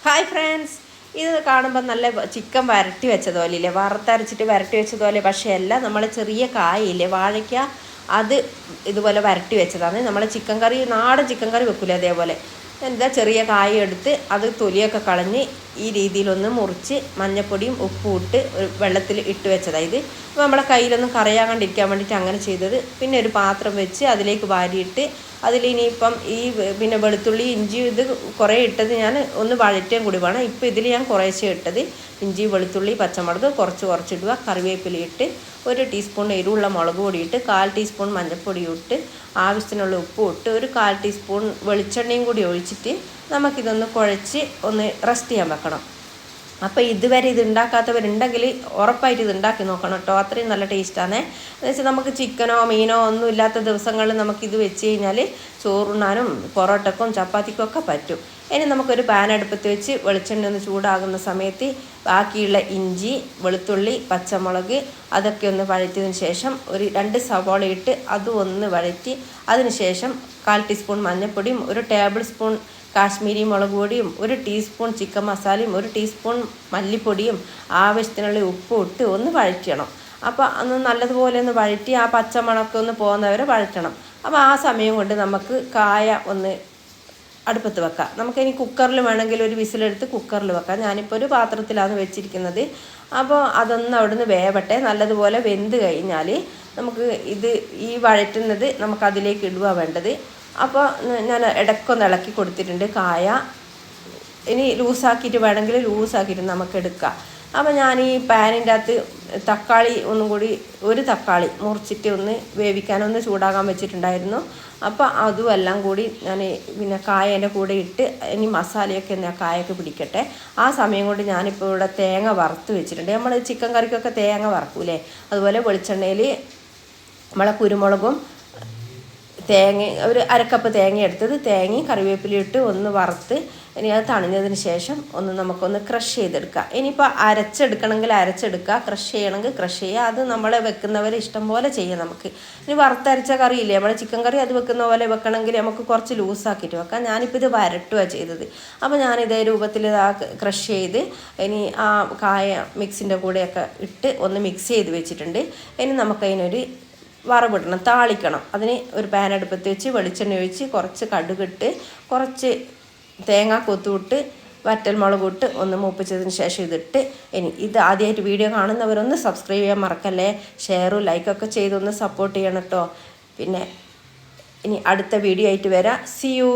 Hi friends, ഇത് കാണുമ്പോൾ നല്ല ചിക്കൻ വരട്ടി വെച്ചതുപോലെ ഇല്ലേ, വറുത്തരച്ചിട്ട് വരട്ടി വെച്ചതുപോലെ. പക്ഷേ എല്ലാം നമ്മൾ ചെറിയ കായില്ലേ വാഴയ്ക്ക, അത് ഇതുപോലെ വരട്ടി വെച്ചതാണ്. നമ്മൾ ചിക്കൻ കറി, നാടൻ ചിക്കൻ കറി വെക്കില്ല അതേപോലെ. എന്താ ചെറിയ കായ എടുത്ത് അത് തൊലിയൊക്കെ കളഞ്ഞ് ഈ രീതിയിലൊന്ന് മുറിച്ച് മഞ്ഞപ്പൊടിയും ഉപ്പും ഇട്ട് വെള്ളത്തിൽ ഇട്ട് വെച്ചതാണ്. ഇത് നമ്മളെ കയ്യിലൊന്നും കറിയാകാണ്ടിരിക്കാൻ വേണ്ടിയിട്ട് അങ്ങനെ ചെയ്തത്. പിന്നെ ഒരു പാത്രം വെച്ച് അതിലേക്ക് വാരിയിട്ട് അതിലിനിയിപ്പം ഈ പിന്നെ വെളുത്തുള്ളി ഇഞ്ചി ഇത് കുറേ ഇട്ടത് ഞാൻ ഒന്ന് വഴറ്റാൻ കൂടി വേണം. ഇപ്പോൾ ഇതിൽ ഞാൻ കുറേശ്ശെ ഇട്ടത് ഇഞ്ചി വെളുത്തുള്ളി പച്ചമുളക് കുറച്ചിടുക, കറിവേപ്പില ഇട്ട് 1 ടീസ്പൂൺ എരിവുള്ള മുളക് പൊടി ഇട്ട് 1/4 ടീസ്പൂൺ മഞ്ഞൾപ്പൊടി ഇട്ട് ആവശ്യത്തിനുള്ള ഉപ്പ് ഇട്ട് 1/4 ടീസ്പൂൺ വെളിച്ചെണ്ണയും കൂടി ഒഴിച്ചിട്ട് നമുക്കിതൊന്ന് കുഴച്ച് ഒന്ന് റെസ്റ്റ് ചെയ്യാൻ വെക്കണം. അപ്പോൾ ഇതുവരെ ഇത് ഉണ്ടാക്കാത്തവരുണ്ടെങ്കിൽ ഉറപ്പായിട്ട് ഇത് ഉണ്ടാക്കി നോക്കണം കേട്ടോ. അത്രയും നല്ല ടേസ്റ്റാണ്. എന്ന് വെച്ചാൽ നമുക്ക് ചിക്കനോ മീനോ ഒന്നും ഇല്ലാത്ത ദിവസങ്ങളിൽ നമുക്കിത് വെച്ച് കഴിഞ്ഞാൽ ചോറുണ്ണാനും പൊറോട്ടക്കും ചപ്പാത്തിക്കും ഒക്കെ പറ്റും. ഇനി നമുക്കൊരു പാൻ അടുപ്പത്ത് വെച്ച് വെളിച്ചെണ്ണ ഒന്ന് ചൂടാകുന്ന സമയത്ത് ബാക്കിയുള്ള ഇഞ്ചി വെളുത്തുള്ളി പച്ചമുളക് അതൊക്കെ ഒന്ന് വഴറ്റിയതിന് ശേഷം 2 സവാള ഇട്ട് അതും ഒന്ന് വഴറ്റി അതിന് ശേഷം 1/4 ടീസ്പൂൺ മഞ്ഞൾപ്പൊടിയും 1 ടേബിൾ സ്പൂൺ കാശ്മീരി മുളക് പൊടിയും 1 ടീസ്പൂൺ ചിക്കൻ മസാലയും 1 ടീസ്പൂൺ മല്ലിപ്പൊടിയും ആവശ്യത്തിനുള്ള ഉപ്പും ഇട്ട് ഒന്ന് വഴറ്റണം. അപ്പോൾ അന്ന് നല്ലതുപോലെ ഒന്ന് വഴറ്റി ആ പച്ചമണമൊക്കെ ഒന്ന് പോകുന്നവരെ വഴറ്റണം. അപ്പോൾ ആ സമയം കൊണ്ട് നമുക്ക് കായ ഒന്ന് അടുപ്പത്ത് വെക്കാം. നമുക്കിനി കുക്കറിൽ വേണമെങ്കിൽ ഒരു വിസിലെടുത്ത് കുക്കറിൽ വെക്കാം. ഞാനിപ്പോൾ ഒരു പാത്രത്തിലാണ് വെച്ചിരിക്കുന്നത്. അപ്പോൾ അതൊന്ന് അവിടുന്ന് വേവട്ടെ. നല്ലതുപോലെ വെന്ത് കഴിഞ്ഞാൽ നമുക്ക് ഈ വഴറ്റുന്നത് നമുക്കതിലേക്ക് ഇടുക വേണ്ടത്. അപ്പോൾ ഞാൻ ഇടയ്ക്കൊന്ന് ഇളക്കി കൊടുത്തിട്ടുണ്ട് കായ. ഇനി ലൂസാക്കിയിട്ട് വേണമെങ്കിൽ ലൂസാക്കിയിട്ട് നമുക്ക് എടുക്കാം. അപ്പോൾ ഞാൻ ഈ പാനിൻ്റെ അകത്ത് തക്കാളി ഒന്നും കൂടി 1 തക്കാളി മുറിച്ചിട്ട് ഒന്ന് വേവിക്കാനൊന്ന് ചൂടാകാൻ വെച്ചിട്ടുണ്ടായിരുന്നു. അപ്പോൾ അതും എല്ലാം കൂടി ഞാൻ പിന്നെ കായേൻ്റെ കൂടെ ഇട്ട് ഇനി മസാലയൊക്കെ ഒന്ന് കായൊക്കെ പിടിക്കട്ടെ. ആ സമയം കൊണ്ട് ഞാനിപ്പോൾ ഇവിടെ തേങ്ങ വറുത്ത് വെച്ചിട്ടുണ്ട്. നമ്മൾ ചിക്കൻ കറിക്കൊക്കെ തേങ്ങ വറക്കൂലേ, അതുപോലെ വെളിച്ചെണ്ണയിൽ നമ്മളെ കുരുമുളകും തേങ്ങ 1/2 കപ്പ് തേങ്ങ എടുത്തത് തേങ്ങയും കറിവേപ്പിലയും ഇട്ട് ഒന്ന് വറുത്ത് ഇനി അത് തണിഞ്ഞതിന് ശേഷം നമുക്കൊന്ന് ക്രഷ് ചെയ്തെടുക്കുക. ഇനിയിപ്പോൾ അരച്ചെടുക്കണമെങ്കിൽ അരച്ചെടുക്കുക, ക്രഷ് ചെയ്യണമെങ്കിൽ ക്രഷ് ചെയ്യുക. അത് നമ്മൾ വെക്കുന്നവരെ ഇഷ്ടം പോലെ ചെയ്യാം. നമുക്ക് ഇനി വറുത്തരച്ച കറിയില്ലേ നമ്മൾ ചിക്കൻ കറി, അത് വെക്കുന്ന പോലെ വെക്കണമെങ്കിൽ നമുക്ക് കുറച്ച് ലൂസാക്കിയിട്ട് വെക്കാം. ഞാനിപ്പോൾ ഇത് വരട്ടുകയാണ് ചെയ്തത്. അപ്പോൾ ഞാനിതേ രൂപത്തിൽ ക്രഷ് ചെയ്ത് ഇനി ആ കായ മിക്സിൻ്റെ കൂടെയൊക്കെ ഇട്ട് ഒന്ന് മിക്സ് ചെയ്ത് വെച്ചിട്ടുണ്ട്. ഇനി നമുക്കതിനൊരു വറവിടണം, താളിക്കണം. അതിന് ഒരു പാൻ അടുപ്പത്ത് വെച്ച് വെളിച്ചെണ്ണ ഒഴിച്ച് കുറച്ച് കടുകിട്ട് കുറച്ച് തേങ്ങ കൊത്തുവിട്ട് വറ്റൽമുളക് ഇട്ട് ഒന്ന് മൂപ്പിച്ചതിന് ശേഷം ഇതിട്ട് ഇനി ഇത് ആദ്യമായിട്ട് വീഡിയോ കാണുന്നവരൊന്ന് സബ്സ്ക്രൈബ് ചെയ്യാൻ മറക്കല്ലേ. ഷെയറും ലൈക്കൊക്കെ ചെയ്തൊന്ന് സപ്പോർട്ട് ചെയ്യണം കേട്ടോ. പിന്നെ ഇനി അടുത്ത വീഡിയോ ആയിട്ട് വരാം. See U.